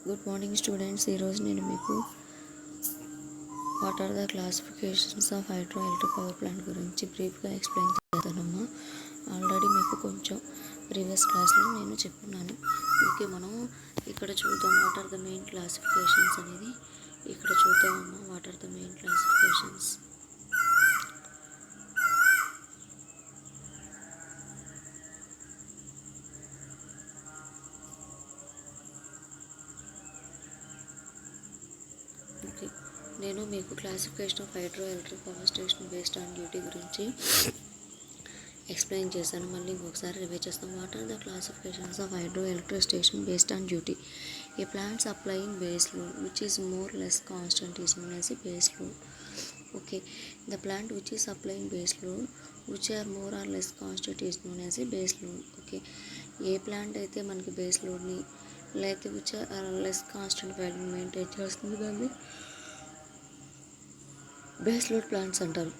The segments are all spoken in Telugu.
Good morning students. ఈరోజు నేను మీకు what are the classifications of hydro electric power plant గురించి బ్రీఫ్గా ఎక్స్ప్లెయిన్ చేస్తానమ్మా. ఆల్రెడీ మీకు కొంచెం ప్రీవియస్ క్లాస్లో నేను చెప్పున్నాను. ఓకే, మనం ఇక్కడ చూద్దాం what are the main classifications అనేది. ఇక్కడ చూద్దామమ్మా what are the main classifications. Okay, నేను మీకు classification of hydro electric power station based on duty గురించి ఎక్స్ప్లెయిన్ చేశాను. మళ్ళీ ఇంకొకసారి రివైజ్ చేస్తాం. What are the classifications of hydro electric station based on duty? A plant supplying base load which is more less constant is known as a base load. Okay, the plant which is supplying base load which are more or less constant is known as a base load. Okay, ఏ ప్లాంట్ అయితే మనకి బేస్ లోడ్ని లేకపోతే which are less constant value maintain చేస్తుంది దాన్ని బేస్ లోడ్ ప్లాంట్స్ అంటారు.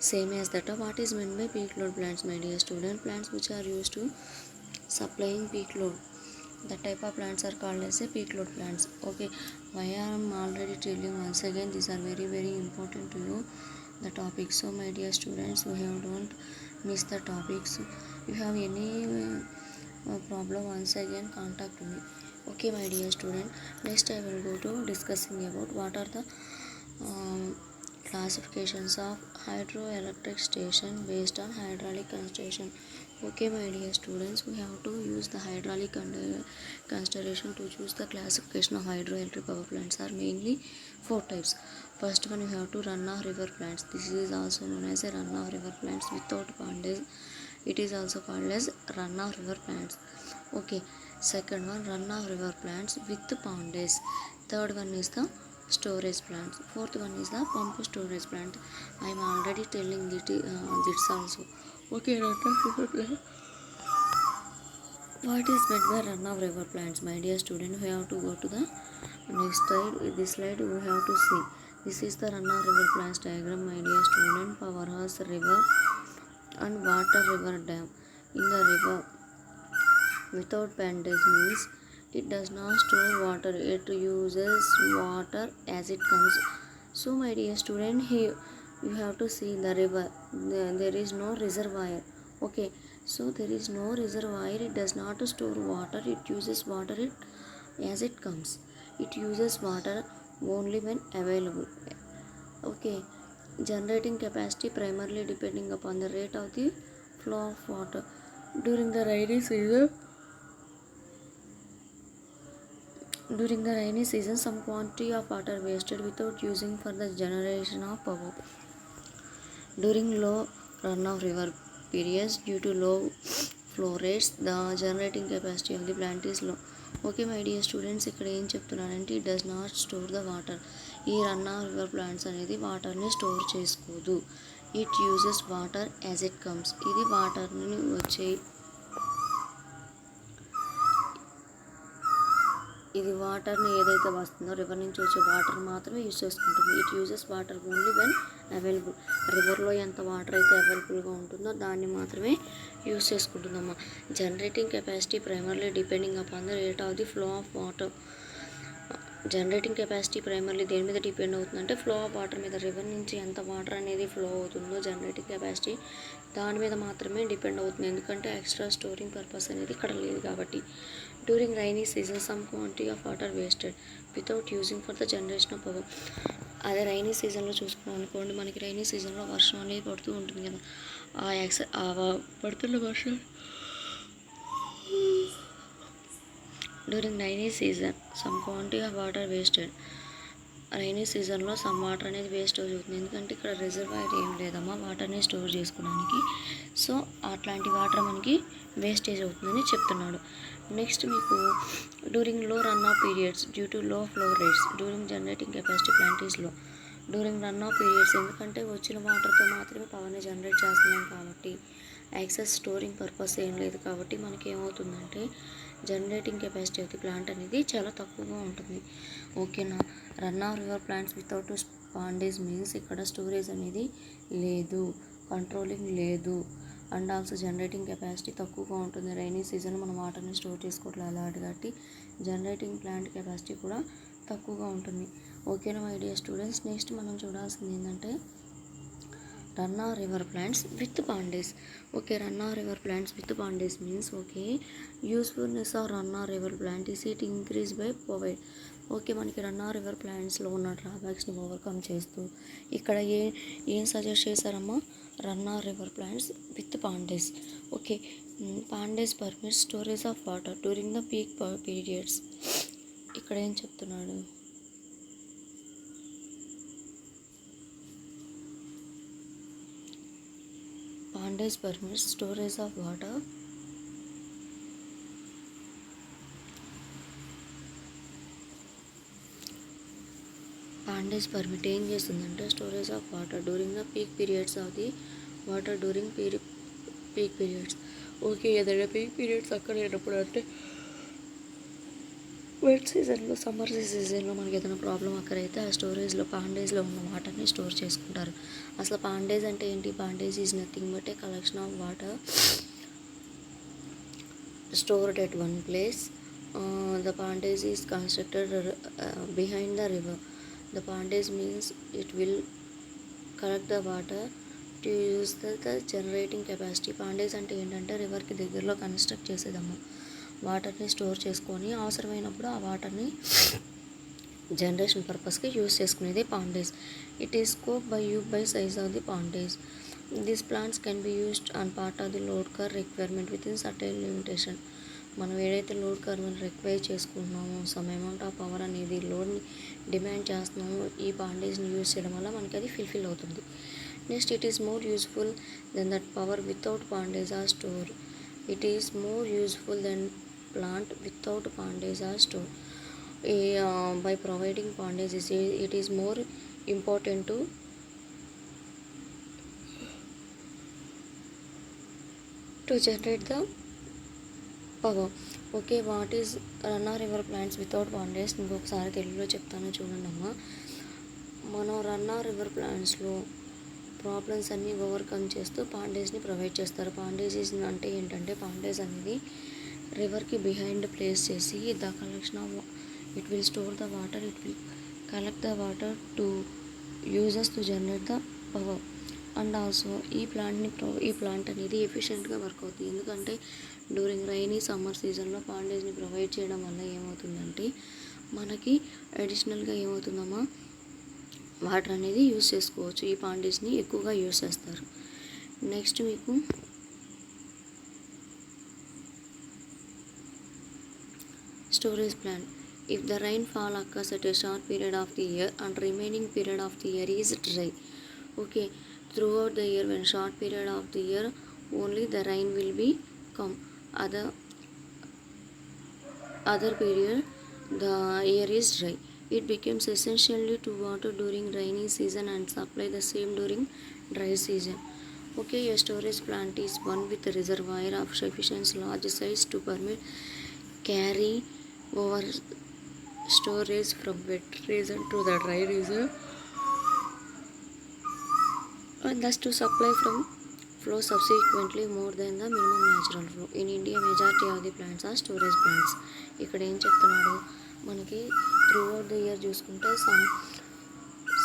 Same as that what is meant by peak load plants, my dear student? Plants which are used to supplying peak load, the type of plants are called as a peak load plants. Okay, why I am already telling once again, these are very very important to you, the topic. So my dear students, we have don't miss the topics. You have any problem, once again contact me. Okay my dear student, next I will go to discussing about what are the classifications of hydroelectric station based on hydraulic consideration. Okay my dear students, we have to use the hydraulic consideration to choose the classification of hydroelectric power plants. Are mainly four types. First one, you have to run-off river plants. This is also known as a run-off river plants without pondage. It is also called as run-off river plants. Okay, second one, run-off river plants with pondage. Third one is the storage plants. Fourth one is the pump storage plant. I am already telling this also. Okay, what is meant by run-off river plants? My dear student, we have to go to the next slide. This slide we have to see. This is the run-off river plants diagram, my dear student. Powerhouse river and water river dam. In the river without pondage means it does not store water, it uses water as it comes. So my dear student, here you have to see the river, there is no reservoir. Okay, so there is no reservoir, it does not store water, it uses water as it comes. It uses water only when available. Okay, generating capacity primarily depending upon the rate of the flow of water. During the rainy season, some quantity of water wasted without using for the generation of power. During low run-off river periods, due to low flow rates, the generating capacity of the plant is low. Okay my dear students, ఇక్కడ ఏం చెప్తున్నానంటే it does not store the water. ఈ రన్-ఆఫ్ రివర్ ప్లాంట్స్ అనేది వాటర్ని స్టోర్ చేసుకోదు. It uses water as it comes. ఇది వాటర్ని వాటర్ని ఏదైతే వస్తుందో రివర్ నుంచి వచ్చే వాటర్ మాత్రమే యూజ్ చేసుకుంటుంది. It uses water only when available. రివర్లో ఎంత వాటర్ అయితే అవైలబుల్గా ఉంటుందో దాన్ని మాత్రమే యూజ్ చేసుకుంటుందమ్మా. Generating capacity primarily depending upon the rate of the flow of water. Generating capacity primarily దేని మీద డిపెండ్ అవుతుందంటే ఫ్లో ఆఫ్ వాటర్ మీద. రివర్ నుంచి ఎంత వాటర్ అనేది ఫ్లో అవుతుందో జనరేటింగ్ కెపాసిటీ దాని మీద మాత్రమే డిపెండ్ అవుతుంది. ఎందుకంటే ఎక్స్ట్రా స్టోరింగ్ పర్పస్ అనేది ఇక్కడ లేదు కాబట్టి. During rainy season some quantity of water wasted without using for the generation of power. అదే రైనీ సీజన్లో చూసుకున్నాం అనుకోండి, మనకి రైనీ సీజన్లో వర్షం అనేది పడుతూ ఉంటుంది కదా, ఆ పడుతున్న వర్షం during rainy season some quantity of water wasted. Rainy సీజన్లో సమ్ వాటర్ అనేది వేస్ట్ అవుతుంది. ఎందుకంటే ఇక్కడ రిజర్వాయర్ ఏం లేదమ్మా వాటర్ని స్టోర్ చేసుకోవడానికి. సో అట్లాంటి వాటర్ మనకి వేస్టేజ్ అవుతుందని చెప్తున్నాడు. నెక్స్ట్ మీకు డ్యూరింగ్ లో run of periods due to లో flow rates during generating capacity plant is low. During run of periods ఎందుకంటే వచ్చిన వాటర్తో మాత్రమే పవర్ని జనరేట్ చేస్తున్నాం కాబట్టి యాక్సెస్ స్టోరింగ్ పర్పస్ ఏం లేదు కాబట్టి మనకి ఏమవుతుందంటే generating capacity of the plant అనేది చాలా తక్కువగా ఉంటుంది. ఓకేనా. Run of river plants without pondage means ఇక్కడ స్టోరేజ్ అనేది లేదు, కంట్రోలింగ్ లేదు. అండ్ ఆల్సో జనరేటింగ్ కెపాసిటీ తక్కువగా ఉంటుంది. రైనీ సీజన్ మనం వాటర్ని స్టోర్ చేసుకోవట్లేదు అలాంటి కాబట్టి జనరేటింగ్ ప్లాంట్ కెపాసిటీ కూడా తక్కువగా ఉంటుంది. ఓకేనా మై డియర్ స్టూడెంట్స్. నెక్స్ట్ మనం చూడాల్సింది ఏంటంటే run of river plants with pondage. Okay, run of river plants with pondage means okay usefulness of run of river plant is it increase by provide. Okay, మనకి రన్నా రివర్ ప్లాంట్స్లో ఉన్న డ్రాబ్యాక్స్ని ఓవర్కమ్ చేస్తూ ఇక్కడ ఏం సజెస్ట్ చేశారమ్మా, run of river plants with pondage. Okay, pondage permit storage of water during the peak periods. ఇక్కడ ఏం చెప్తున్నాడు, pondage permit storage of water pondage permit ఏం చేస్తుందంటే storage of water during the peak periods of the water during peak periods. Okay, ఏదైనా పీక్ పీరియడ్స్ అక్కడ లేనప్పుడు అంటే వెట్ సీజన్లో సమ్మర్ సీజన్లో మనకి ఏదైనా ప్రాబ్లం అక్కడైతే ఆ స్టోరేజ్లో పాండేస్లో ఉన్న వాటర్ని స్టోర్ చేసుకుంటారు. అసలు పాండేస్ అంటే ఏంటి, pondage is nothing but a collection of water stored at one place. The Pandes is constructed behind the river. The Pandes means it will collect the water to use the generating capacity. Pandes అంటే ఏంటంటే రివర్కి దగ్గరలో కన్స్ట్రక్ట్ చేసేదమ్మా, వాటర్ని స్టోర్ చేసుకొని అవసరమైనప్పుడు ఆ వాటర్ని జనరేషన్ పర్పస్కి యూస్ చేసుకునేది pondage. It is scope by size of the pondage. These plants can be used on part of the load curve requirement within certain limitation. మనం ఏదైతే లోడ్ కర్వ్ని రిక్వైర్ చేసుకుంటున్నామో సమ్ అమౌంట్ ఆఫ్ పవర్ అనేది లోడ్ని డిమాండ్ చేస్తున్నామో ఈ పాండేస్ని యూజ్ చేయడం వల్ల మనకి అది ఫుల్ఫిల్ అవుతుంది. Next, it is more useful than that power without pondage or store. It is more useful than plant without pandes are stored. By providing pandes, it is more important to generate the power. Okay, what is run of river plants without pondage ఇంకొకసారి తెలుగులో చెప్తాను చూడండి అమ్మా. మనం రన్నా రివర్ ప్లాంట్స్లో ప్రాబ్లమ్స్ అన్నీ ఓవర్కమ్ చేస్తూ పాండేస్ని ప్రొవైడ్ చేస్తారు. పాండేస్ అంటే ఏంటంటే పాండేస్ అనేది రివర్కి బిహైండ్ ప్లేస్ చేసి the collection of it will store the water, it will collect the water to uses to generate the power. And also ఈ ప్లాంట్ అనేది ఎఫిషియెంట్గా వర్క్ అవుతుంది. ఎందుకంటే డ్యూరింగ్ రైనీ సమ్మర్ సీజన్లో పాండేస్ని ప్రొవైడ్ చేయడం వల్ల ఏమవుతుందంటే మనకి అడిషనల్గా ఏమవుతుందమ్మా, వాటర్ అనేది యూజ్ చేసుకోవచ్చు. ఈ పాండేస్ని ఎక్కువగా యూజ్ చేస్తారు. నెక్స్ట్ మీకు storage plan. If the rainfall occurs at a short period of the year and remaining period of the year is dry, okay, throughout the year when short period of the year only the rain will be come, other period the year is dry, it becomes essentially to water during rainy season and supply the same during dry season. Okay, a storage plant is one with a reservoir of sufficient large size to permit carry over storage from wet region to the dry region and thus to supply from flow subsequently more than the minimum natural flow. In India, majority of the plants are storage plants. ఇక్కడ ఏం చెప్తున్నాడు, మనకి త్రూ అవుట్ ద ఇయర్ చూసుకుంటే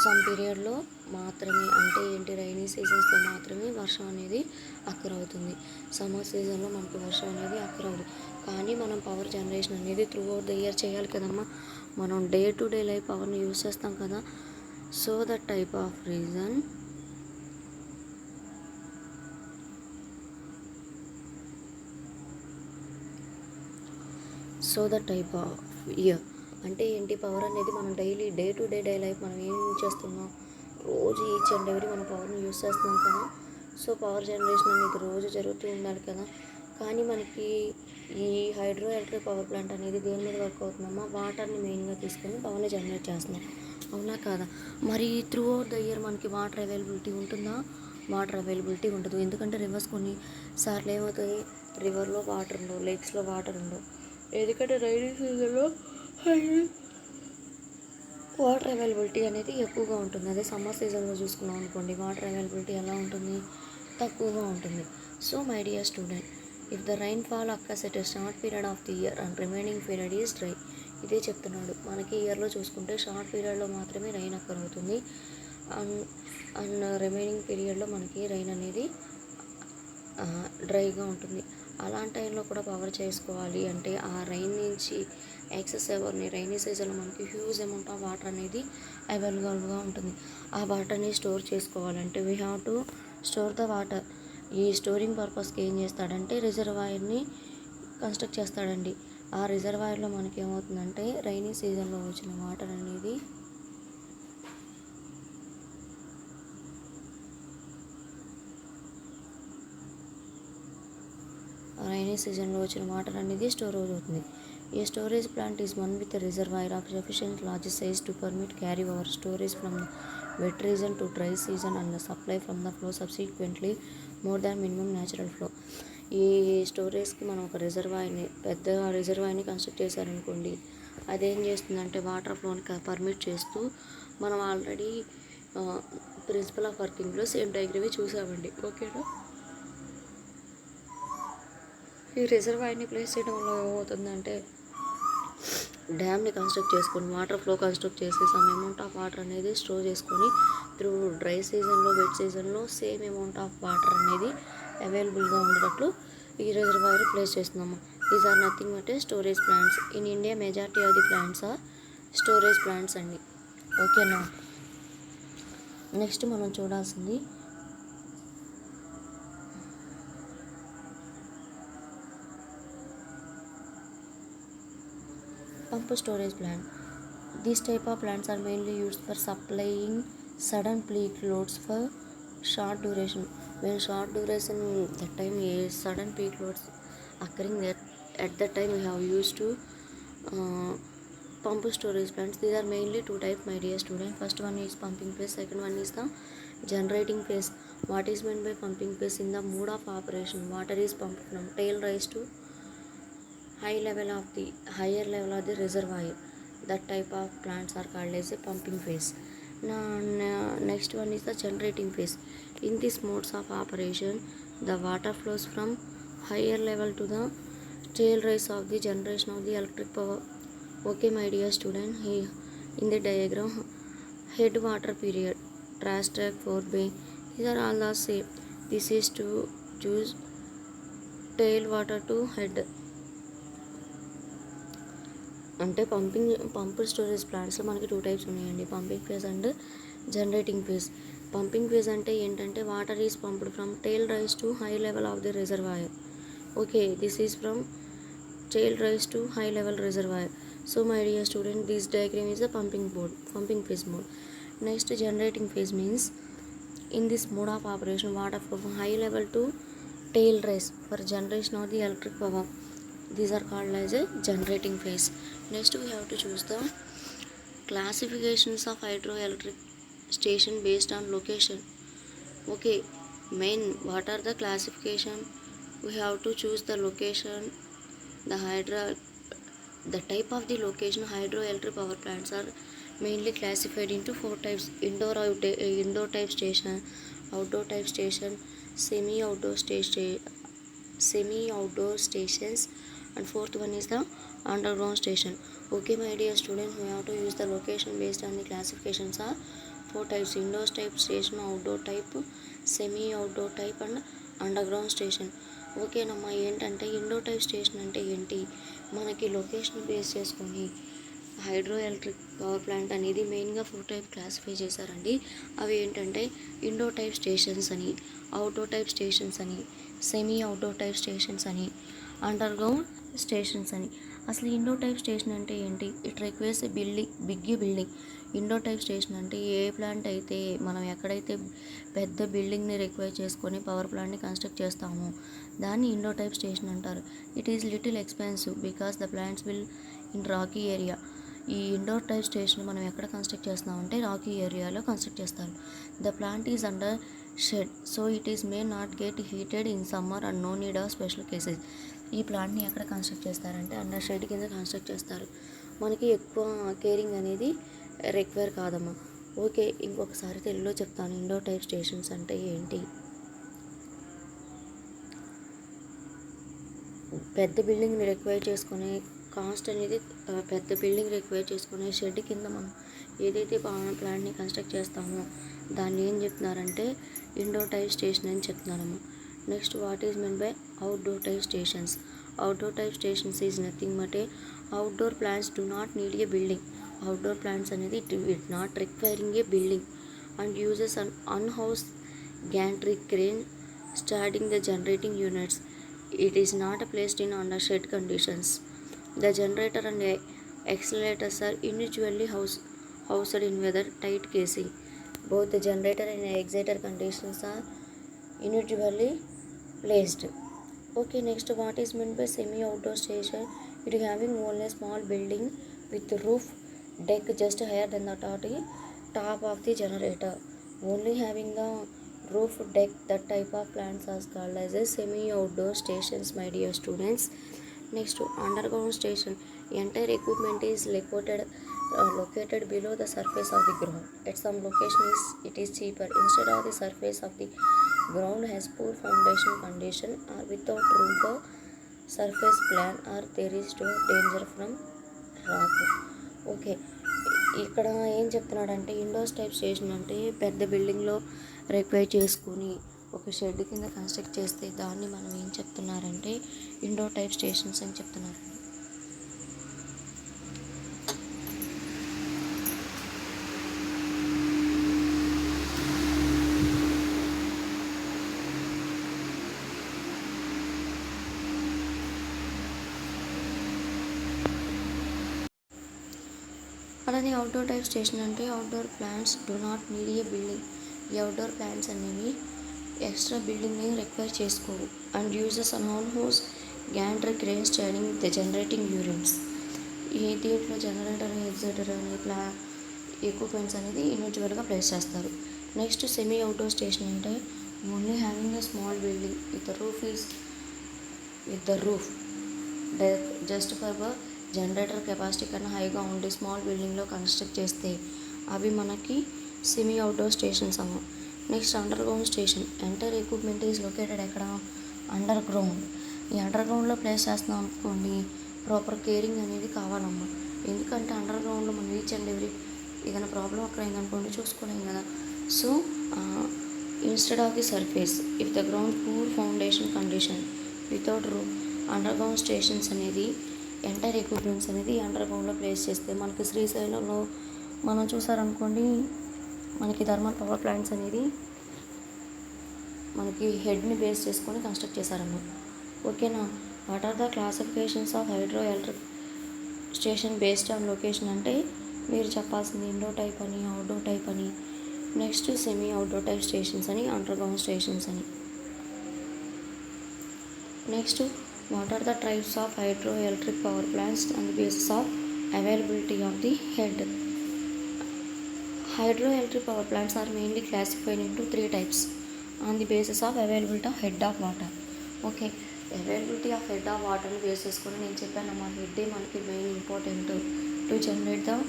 సమ్ పీరియడ్లో మాత్రమే, అంటే ఏంటి రైనీ సీజన్స్లో మాత్రమే వర్షం అనేది అక్కర్ అవుతుంది. సమ్మర్ సీజన్లో మనకు వర్షం అనేది అక్కర్ అవుతుంది. కానీ మనం పవర్ జనరేషన్ అనేది త్రూ అవుట్ ద ఇయర్ చేయాలి కదమ్మా. మనం డే టు డే లైఫ్ పవర్ని యూజ్ చేస్తాం కదా. So that type of reason year అంటే ఏంటి, పవర్ అనేది మనం daily day to day life మనం ఏం చేస్తున్నాం, రోజు ఈచ్ అండ్ ఎవరీ మనం పవర్ని యూజ్ చేస్తున్నాం కదా. సో పవర్ జనరేషన్ అనేది రోజు జరుగుతూ ఉండాలి కదా. కానీ మనకి ఈ హైడ్రో ఎలక్ట్రిక్ పవర్ ప్లాంట్ అనేది దేని మీద వర్క్ అవుతుందమ్మా, వాటర్ని మెయిన్గా తీసుకొని పవర్ని జనరేట్ చేస్తున్నాం, అవునా కాదా. మరి త్రూ అవుట్ ద ఇయర్ మనకి వాటర్ అవైలబిలిటీ ఉంటుందా, వాటర్ అవైలబిలిటీ ఉండదు. ఎందుకంటే రివర్స్ కొన్ని సార్లు ఏమవుతుంది, రివర్లో వాటర్ ఉండవు, లేక్స్లో వాటర్ ఉండవు. ఎందుకంటే రైనీ సీజన్లో వాటర్ అవైలబిలిటీ అనేది ఎక్కువగా ఉంటుంది. అదే సమ్మర్ సీజన్లో చూసుకున్నాం అనుకోండి, వాటర్ అవైలబిలిటీ ఎలా ఉంటుంది, తక్కువగా ఉంటుంది. So my dear student, if the rain fall occurs at a short period of the year and remaining period is dry. ఇదే చెప్తున్నాడు. మనకి ఇయర్లో చూసుకుంటే షార్ట్ పీరియడ్లో మాత్రమే రైన్ అక్కర్ అవుతుంది. అండ్ అండ్ రిమైనింగ్ పీరియడ్లో మనకి రైన్ అనేది డ్రైగా ఉంటుంది. అలాంటి టైంలో కూడా పవర్ చేసుకోవాలి అంటే ఆ రైన్ నుంచి ఎక్సెస్ ఎవర్ని రైనీ సీజన్లో మనకి హ్యూజ్ అమౌంట్ ఆఫ్ వాటర్ అనేది అవైలబుల్గా ఉంటుంది. ఆ వాటర్ని స్టోర్ చేసుకోవాలంటే we have to store the water. ఈ స్టోరింగ్ పర్పస్కి ఏం చేస్తాడంటే రిజర్వాయర్ని కన్స్ట్రక్ట్ చేస్తాడండి. ఆ రిజర్వాయర్లో మనకి ఏమవుతుందంటే రైనీ సీజన్లో వచ్చిన వాటర్ అనేది రైనీ సీజన్లో వచ్చిన వాటర్ అనేది స్టోరేజ్ అవుతుంది. A storage plant is one with reservoir of sufficient large size to permit carry over storage from wet season to dry season and the supply from the flow subsequently more than minimum natural flow. ఈ స్టోరేజ్కి మనం ఒక పెద్ద రిజర్వాయర్ని కన్స్ట్రక్ట్ చేశారనుకోండి, అదేం చేస్తుందంటే వాటర్ ఫ్లోని పర్మిట్ చేస్తూ మనం ఆల్రెడీ ప్రిన్సిపల్ ఆఫ్ వర్కింగ్లో సేమ్ డయాగ్రమే చూసామండి. ఓకేనా? ఈ రిజర్వాయర్ని ప్లేస్ చేయడం వల్ల ఏమవుతుందంటే డ్యామ్ని కన్స్ట్రక్ట్ చేసుకొని వాటర్ ఫ్లో కన్స్ట్రక్ట్ చేసి సమ్ అమౌంట్ ఆఫ్ వాటర్ అనేది స్టోర్ చేసుకొని త్రూ డ్రై సీజన్లో వెట్ సీజన్లో సేమ్ అమౌంట్ ఆఫ్ వాటర్ అనేది అవైలబుల్గా ఉండేటట్లు ఈ రిజర్వాయర్ ప్లేస్ చేస్తున్నాము. These are nothing but storage plants. In India majority of the plants are storage plants అండి. ఓకేనా? నెక్స్ట్ మనం చూడాల్సింది pump storage plant. These type of plants are mainly used for supplying sudden peak loads for short duration. When short duration, that time a sudden peak loads occurring at that time we have used to pump storage plants. These are mainly two types, my dear student. First one is pumping phase, second one is the generating phase. What is meant by pumping phase? In the mode of operation, water is pumped from tail rise to higher level of the reservoir. That type of plants are called as a pumping phase. Now next one is the generating phase. In this modes of operation, the water flows from higher level to the tail rise of the generation of the electric power. Okay, my dear student, here in the diagram, head water period, trash track, forebay, these are all the same. This is to choose tail water to head. అంటే పంప్ స్టోరేజ్ ప్లాంట్స్లో మనకి టూ టైప్స్ ఉన్నాయండి, pumping phase and generating phase. Pumping phase అంటే ఏంటంటే water is pumped from tail race to high level of the reservoir. Okay, this is from tail race to high level reservoir. So my dear student, this diagram is the pumping phase mode. Next, generating phase means in this mode of operation water flow from high level to tail rise for generation of the electric power. These are called as a generating phase. Next, we have to choose the classifications of hydroelectric station based on location. Okay, what are the classification? We have to choose the location, the type of the location. Hydroelectric power plants are mainly classified into four types: indoor type station, outdoor type station, semi outdoor stations, and fourth one is the underground station. Okay, my dear students, we have to use the location based on the classifications are four types: indoor type station, outdoor type, semi outdoor type, and underground station. ఓకేనమ్మా, ఏంటంటే ఇండోర్ టైప్ స్టేషన్ అంటే ఏంటి, మనకి లొకేషన్ బేస్ చేసుకొని హైడ్రో ఎలక్ట్రిక్ పవర్ ప్లాంట్ అనేది మెయిన్గా ఫోర్ టైప్ క్లాసిఫై చేశారండి. అవి ఏంటంటే ఇండోర్ టైప్ స్టేషన్స్ అని, అవుట్డోర్ టైప్ స్టేషన్స్ అని, సెమీ అవుట్డోర్ టైప్ స్టేషన్స్ అని, అండర్గ్రౌండ్ స్టేషన్స్ అని. అసలు ఇండోర్ టైప్ స్టేషన్ అంటే ఏంటి? It requires big building. Indoor type station అంటే ఏ ప్లాంట్ అయితే మనం ఎక్కడైతే పెద్ద బిల్డింగ్ని రిక్వైర్ చేసుకొని పవర్ ప్లాంట్ని కన్స్ట్రక్ట్ చేస్తామో దాన్ని ఇండోర్ టైప్ స్టేషన్ అంటారు. It is little expensive because the plants will in rocky area. ఈ ఇండోర్ టైప్ స్టేషన్ మనం ఎక్కడ కన్స్ట్రక్ట్ చేస్తామంటే రాకీ ఏరియాలో కన్స్ట్రక్ట్ చేస్తారు. The plant is under shed, so it is may not get heated in summer and no need of special cases. ఈ ప్లాంట్ని ఎక్కడ కన్స్ట్రక్ట్ చేస్తారంటే అండర్ షెడ్ కింద కన్స్ట్రక్ట్ చేస్తారు. మనకి ఎక్కువ కేరింగ్ అనేది రిక్వైర్ కాదమ్మా. ఓకే, ఇంకొకసారి తెలుగులో చెప్తాను ఇండోర్ టైప్ స్టేషన్స్ అంటే ఏంటి. పెద్ద బిల్డింగ్ని రిక్వైర్ చేసుకునే కాస్ట్ అనేది పెద్ద బిల్డింగ్ రిక్వైర్ చేసుకునే షెడ్ కింద మనం ఏదైతే ప్లాంట్ని కన్స్ట్రక్ట్ చేస్తామో దాన్ని ఏం చెప్తున్నారంటే ఇండోర్ టైప్ స్టేషన్ అని చెప్తున్నారమ్మా. Next what is mean by outdoor type stations. Outdoor type stations is nothing but a outdoor plants do not need a building. Outdoor plants అనేది it not requiring a building and uses an unhoused gantry crane starting the generating units. It is not placed in under shed conditions. The generator and accelerators are individually housed in weather tight casing. Both the generator and exciter conditions are individually placed. Okay, next what is meant by semi outdoor station? It is having only a small building with roof deck just higher than the top of the generator. Only having the roof deck, that type of plants are called as a semi outdoor stations, my dear students. Next, underground station. Entire equipment is located below the surface of the ground. At some locations it is cheaper. Instead of the surface of the ground has poor foundation condition or without room for surface plan, or there is no danger from rock. Okay, ఇక్కడ ఏం చెప్తున్నాడంటే ఇండోర్స్ టైప్ స్టేషన్ అంటే పెద్ద బిల్డింగ్లో రిక్వైర్ చేసుకుని ఒక షెడ్ కింద కన్స్ట్రక్ట్ చేస్తే దాన్ని మనం ఏం చెప్తున్నారంటే ఇండోర్ టైప్ స్టేషన్స్ అని చెప్తున్నారు. అలానే అవుట్డోర్ టైప్ స్టేషన్ అంటే outdoor plants do not need a building. ఈ అవుట్డోర్ ప్లాంట్స్ అనేవి ఎక్స్ట్రా బిల్డింగ్ని రిక్వైర్ చేసుకోవు. And uses an on house gantry crane standing the generating units. ఈ దీంట్లో జనరేటర్ ఎగ్జైటర్ అనే ఎక్విప్మెంట్స్ అనేది ఇండివిజువల్గా ప్లేస్ చేస్తారు. నెక్స్ట్ సెమీ అవుట్డోర్ స్టేషన్ అంటే only having a small building with the roof just for generator capacity కన్నా హైగా ఉండి స్మాల్ బిల్డింగ్లో కన్స్ట్రక్ట్ చేస్తే అవి మనకి సెమీ అవుట్డోర్ స్టేషన్స్ అమ్మ. Next underground station. Entire equipment is located ఎక్కడ? Underground. ఈ అండర్ గ్రౌండ్లో ప్లేస్ చేస్తున్నాం అనుకోండి, ప్రాపర్ కేరింగ్ అనేది కావాలమ్మా. ఎందుకంటే అండర్ గ్రౌండ్లో మనం ఈచ్ అండ్ ఎవ్రీ ఏదైనా ప్రాబ్లం అక్కడ అయిందనుకోండి చూసుకోలేం కదా. So instead of the surface if the ground poor foundation condition without room, under ground stations అనేది ఎంటైర్ ఎక్విప్మెంట్స్ అనేది అండర్ గ్రౌండ్లో ప్లేస్ చేస్తే మనకి శ్రీశైలంలో మనం చూసారనుకోండి, మనకి థర్మల్ పవర్ ప్లాంట్స్ అనేది మనకి హెడ్ని బేస్ చేసుకొని కన్స్ట్రక్ట్ చేశారన్నమాట. ఓకేనా? What are the classifications of hydro electric station based on location అంటే మీరు చెప్పాల్సింది ఇండోర్ టైప్ అని, అవుట్డోర్ టైప్ అని, next semi outdoor type stations అని, అండర్ గ్రౌండ్ స్టేషన్స్ అని. Next what are the types of hydroelectric power plants on the basis of availability of the head. Hydroelectric power plants are mainly classified into 3 types on the basis of availability of head of water. Okay, availability of head of water ని బేస్ చేసుకొని నేను చెప్పాను మా హెడ్ మనకి main important to generate the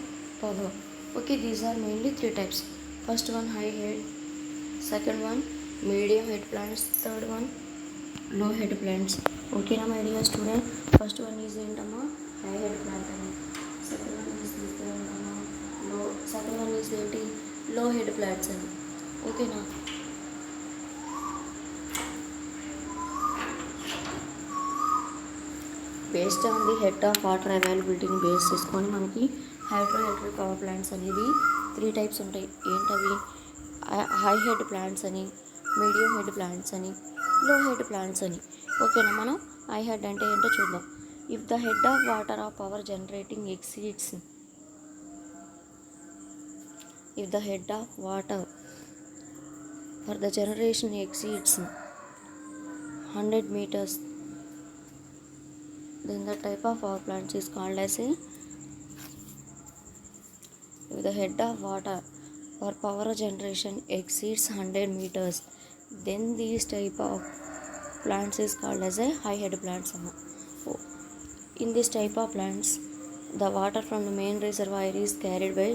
power. Okay, these are mainly 3 types. First one high head, second one medium head plants, third one low head plants. ఓకేనా my dear student? First one is ఏంటమ్మా? హై హెడ్ ప్లాంట్ అని. సెకండ్ వన్ ఈజ్ ఏంటమ్మా? సెకండ్ వన్ ఈజ్ ఏంటి? లో హెడ్ ప్లాంట్స్ అని. ఓకేనా? Based on the head of water అవైలబిలిటీని బేస్ చేసుకొని మనకి హైడ్రో ఎలక్ట్రిక్ పవర్ ప్లాంట్స్ అనేవి 3 types ఉంటాయి. ఏంటవి? హై హెడ్ ప్లాంట్స్ అని, మీడియం హెడ్ ప్లాంట్స్ అని, లో హెడ్ ప్లాంట్స్ అని. ఓకేనా? మనం హై హెడ్ అంటే ఏంటో చూద్దాం. If the head of water of power generating exceeds, if the head of water for the generation exceeds 100 meters, then the type of power plants is called as a, if the head of water for power generation exceeds 100 meters, then these type of plants is called as a high head plants. In this type of plants, the water from the main reservoir is carried by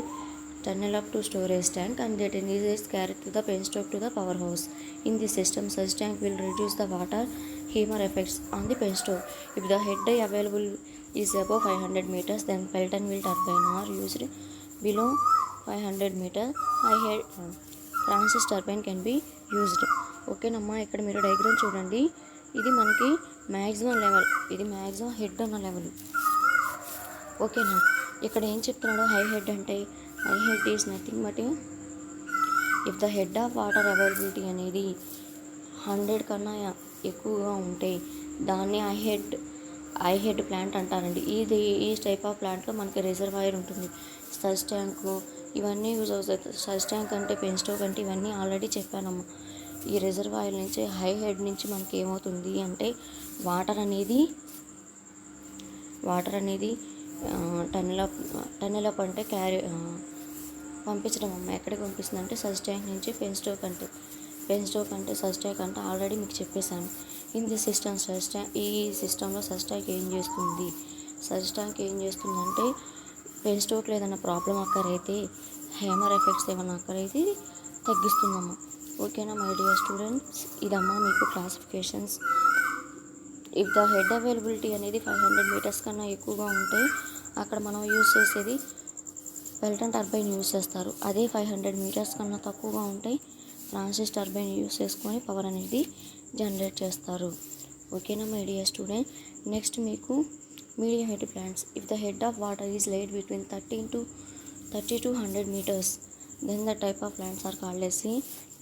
tunnel up to storage tank, and that is carried to the pen stop to the powerhouse. In this system, such tank will reduce the water Hammer effects on the penstoke. If the head die available is above 500 meters, then Pelton wheel turbine are used. Below 500 meter, high head Francis turbine can be used. ఓకేనమ్మా, ఇక్కడ మీరు డయాగ్రామ్ చూడండి. ఇది మనకి మ్యాక్సిమం లెవెల్, ఇది మ్యాక్సిమం హెడ్ అన్న లెవెల్. ఓకేనా, ఇక్కడ ఏం చెప్తున్నాడు? హై హెడ్ అంటే high head is nothing but if the head of water availability అనేది 100 కన్నా ఎక్కువగా ఉంటే దాన్ని హై హెడ్ ప్లాంట్ అంటారండి. ఈ టైప్ ఆఫ్ ప్లాంట్లో మనకి రిజర్వాయర్ ఉంటుంది, సర్జ్ ట్యాంకు ఇవన్నీ యూజ్ అవుతాయి. సర్జ్ ట్యాంక్ అంటే పెన్స్టోక్ అంటే ఇవన్నీ ఆల్రెడీ చెప్పానమ్మా. ఈ రిజర్వాయర్ నుంచి హై హెడ్ నుంచి మనకి ఏమవుతుంది అంటే వాటర్ అనేది టన్నెల్ అప్ అంటే పంపించడం అమ్మ. ఎక్కడికి పంపిస్తుంది అంటే సర్జ్ ట్యాంక్ నుంచి పెన్స్టోక్ అంటే సర్జ్ ట్యాంక్ అంటే ఆల్రెడీ మీకు చెప్పేశాను. ఇన్ ది సిస్టమ్ ఈ సిస్టంలో సర్జ్ ట్యాంక్ ఏం చేస్తుందంటే పెన్స్టోక్లో ఏదైనా ప్రాబ్లం అక్కరైతే, హ్యామర్ ఎఫెక్ట్స్ ఏమైనా అక్కరైతే తగ్గిస్తుందమ్మా. ఓకేనా మై డియర్ స్టూడెంట్స్, ఇదమ్మా మీకు classifications. If the head availability అనేది 500 మీటర్స్ కన్నా ఎక్కువగా ఉంటే అక్కడ మనం యూజ్ చేసేది పెల్టన్ టర్బైన్ యూజ్ చేస్తారు. అదే 500 మీటర్స్ కన్నా తక్కువగా ఉంటే ఫ్రాన్సిస్ టర్బైన్ యూజ్ చేసుకొని పవర్ అనేది జనరేట్ చేస్తారు. ఓకేనా మై డియర్ స్టూడెంట్. నెక్స్ట్ మీకు medium head plants. If the head of water is laid between 30 to 100 meters, then the type of plants are called as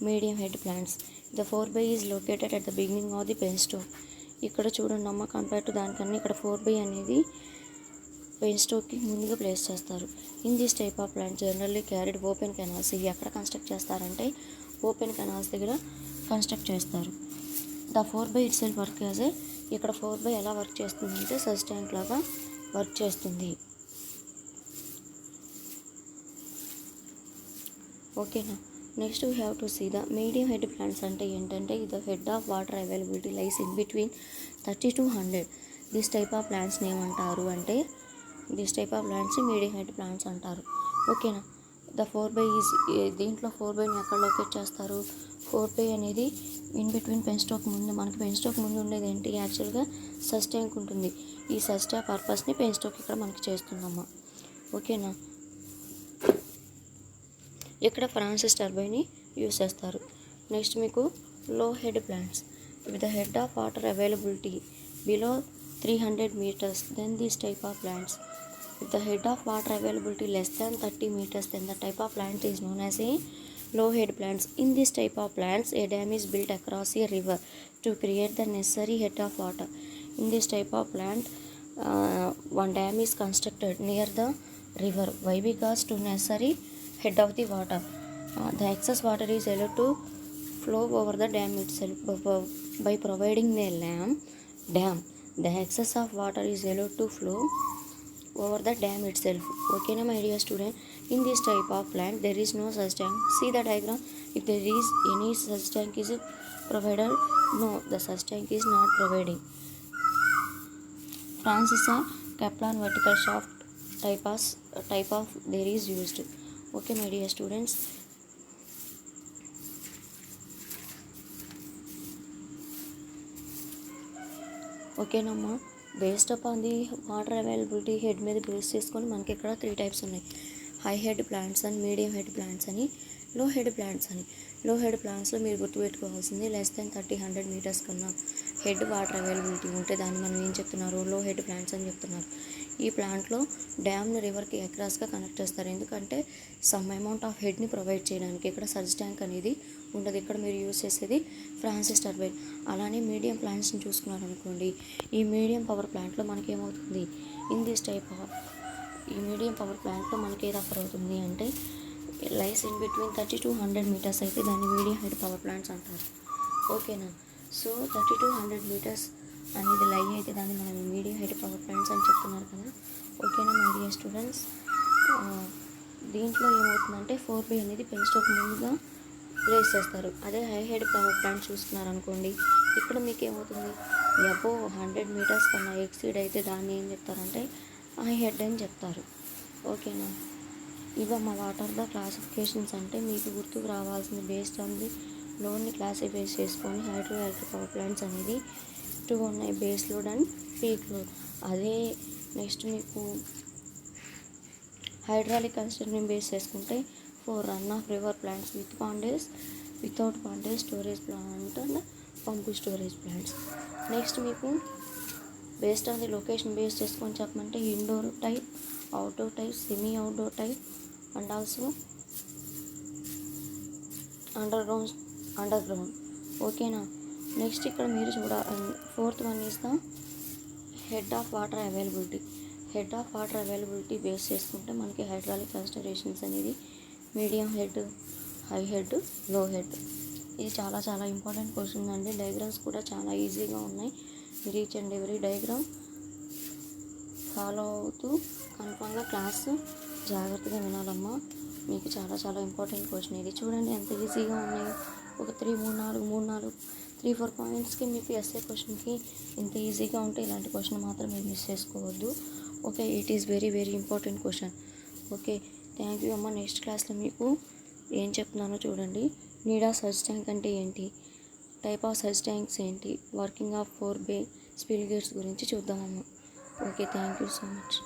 medium head plants. The forebay is located at the beginning of the penstoke. ఇక్కడ చూడండి అమ్మ, కంపేర్ టు దానికన్నా ఇక్కడ 4/by అనేది పెన్స్టోక్కి ముందుగా ప్లేస్ చేస్తారు. In this type of plant generally carried open canals. ఇవి ఎక్కడ కన్స్ట్రక్ట్ చేస్తారంటే ఓపెన్ కెనాల్స్ దగ్గర కన్స్ట్రక్ట్ చేస్తారు. The 4/by it self work as ఇక్కడ 4/by ఎలా వర్క్ చేస్తుందంటే సర్జ్ ట్యాంక్ లాగా వర్క్ చేస్తుంది. ఓకేనా, next we have to see the medium head plants అంటే ఏంటంటే the head of water availability lies in between 30 to 100. This type of ప్లాంట్స్ని ఏమంటారు అంటే మీడియం హెడ్ ప్లాంట్స్ అంటారు. ఓకేనా, ద 4/by ఈజ్ దీంట్లో 4/byని ఎక్కడ లొకేట్ చేస్తారు? 4/by అనేది ఇన్ బిట్వీన్ పెన్స్టోక్ ముందు, మనకి పెన్స్టోక్ ముందు ఉండేది ఏంటి? యాక్చువల్గా సర్జ్ ట్యాంక్ ఉంటుంది. ఈ సర్జ్ ట్యాంక్ పర్పస్ని పెన్స్టోక్ ఇక్కడ మనకి చేస్తుందమ్మా. ఓకేనా, ఇక్కడ ఫ్రాన్సిస్ టర్బైన్ని యూజ్ చేస్తారు. నెక్స్ట్ మీకు లో head plants. With the head of water availability below 300 meters, then this type of plants. If the head of water availability less than 30 meters, then the type of plant is known as a low head plants. In this type of plants, a dam is built across a river to create the necessary head of water. In this type of plant, one dam is constructed near the river. Why? Because to necessary head of the water, the excess water is allowed to flow over the dam itself. By providing a dam, the excess of water is allowed to flow over the dam itself. Okay na my dear student, in this type of plant there is no such tank. See the diagram. If there is any such tank is provided, no, the such tank is not providing. Francis Kaplan vertical shaft type of there is used. Okay my dear students, ఓకేనమ్మా. Based upon the water availability head మీద బేస్ చేసుకొని మనకి ఇక్కడ 3 types ఉన్నాయి. హై హెడ్ ప్లాంట్స్ అని, మీడియం హెడ్ ప్లాంట్స్ అని, లో హెడ్ ప్లాంట్స్ అని. లో హెడ్ ప్లాంట్స్లో మీరు గుర్తుపెట్టుకోవాల్సింది లెస్ దెన్ 100 meters కన్నా హెడ్ వాటర్ అవైలబిలిటీ ఉంటే దాన్ని మనం ఏం చెప్తున్నారు? లో హెడ్ ప్లాంట్స్ అని చెప్తున్నారు. ఈ ప్లాంట్లో డ్యామ్ని రివర్కి అక్రాస్గా కనెక్ట్ చేస్తారు. ఎందుకంటే సమ్ అమౌంట్ ఆఫ్ హెడ్ని ప్రొవైడ్ చేయడానికి. ఇక్కడ సర్జ్ ట్యాంక్ అనేది ఉండదు. ఇక్కడ మీరు యూజ్ చేసేది ఫ్రాన్సిస్ టర్బైన్. అలానే మీడియం ప్లాంట్స్ని చూసుకున్నారనుకోండి, ఈ మీడియం పవర్ ప్లాంట్లో మనకి ఏమవుతుంది? ఇన్ దిస్ టైప్ ఆఫ్ ఈ మీడియం పవర్ ప్లాంట్లో మనకి ఏది అఫర్ అవుతుంది అంటే లైస్ ఇన్ బిట్వీన్ 30 to 100 meters అయితే దాన్ని మీడియం హెడ్ పవర్ ప్లాంట్స్ అంటారు. ఓకేనా, సో 30 to 100 meters అనేది లై అయితే దాన్ని మనం మీడియం హెడ్ పవర్ ప్లాంట్స్ అని చెప్తున్నారు కదా. ఓకేనా మై డియర్ స్టూడెంట్స్, దీంట్లో ఏమవుతుందంటే 4/by అనేది పెన్స్టోక్ ముందుగా ప్లేస్ చేస్తారు. అదే హై హెడ్ పవర్ ప్లాంట్ చూసుకున్నారనుకోండి, ఇక్కడ మీకు ఏమవుతుంది? అబోవ్ 100 meters కన్నా ఎక్సీడ్ అయితే దాన్ని ఏం చెప్తారంటే హై హెడ్ అని చెప్తారు. ఓకేనా, ఇవమ్మ వాట్ ఆర్ ద క్లాసిఫికేషన్స్ అంటే మీకు గుర్తుకు రావాల్సింది బేస్డ్ ఆన్ ది లోన్ని క్లాసిఫై చేసుకొని హైడ్రో ఎలక్ట్రిక్ పవర్ ప్లాంట్స్ అనేది టూ ఉన్నాయి, base load and peak load. అదే నెక్స్ట్ మీకు హైడ్రాలిక్ కన్స్ట్రక్ట్ని బేస్ చేసుకుంటే 4 run of river plants with pondage, without pondage, storage plant and pump storage plants. Next మీకు based on the location base చేసుకొని చెప్పమంటే indoor type, outdoor type, semi outdoor type and also under ground. ఓకేనా. నెక్స్ట్ ఇక్కడ మీరు fourth one is the head of water availability base చేసుకుంటే మనకి హైడ్రాలిక్ కన్సిడరేషన్స్ అనేది మీడియం హెడ్, హై హెడ్, లో హెడ్. ఇది చాలా చాలా ఇంపార్టెంట్ క్వశ్చన్ అండి. డయాగ్రామ్స్ కూడా చాలా ఈజీగా ఉన్నాయి. Each and every diagram follow అవుతూ కన్ఫామ్గా క్లాస్ జాగ్రత్తగా వినాలమ్మా. మీకు చాలా చాలా ఇంపార్టెంట్ క్వశ్చన్ ఇది. చూడండి ఎంత ఈజీగా ఉన్నాయో. ఒక 3-4 పాయింట్స్కి మీకు ఎస్ఏ క్వశ్చన్కి ఇంత ఈజీగా ఉంటే ఇలాంటి క్వశ్చన్ మాత్రం మీరు మిస్ చేసుకోవద్దు. Okay, it is very very important question. Okay, thank you అమ్మ. నెక్స్ట్ క్లాస్లో మీకు ఏం చెప్తున్నానో చూడండి. నీడ్ ఆఫ్ సర్జ్ ట్యాంక్ అంటే ఏంటి, టైప్ ఆఫ్ సర్జ్ ట్యాంక్స్ ఏంటి, working of 4 bay spill gates గురించి చూద్దామమ్మా. Okay, thank you so much.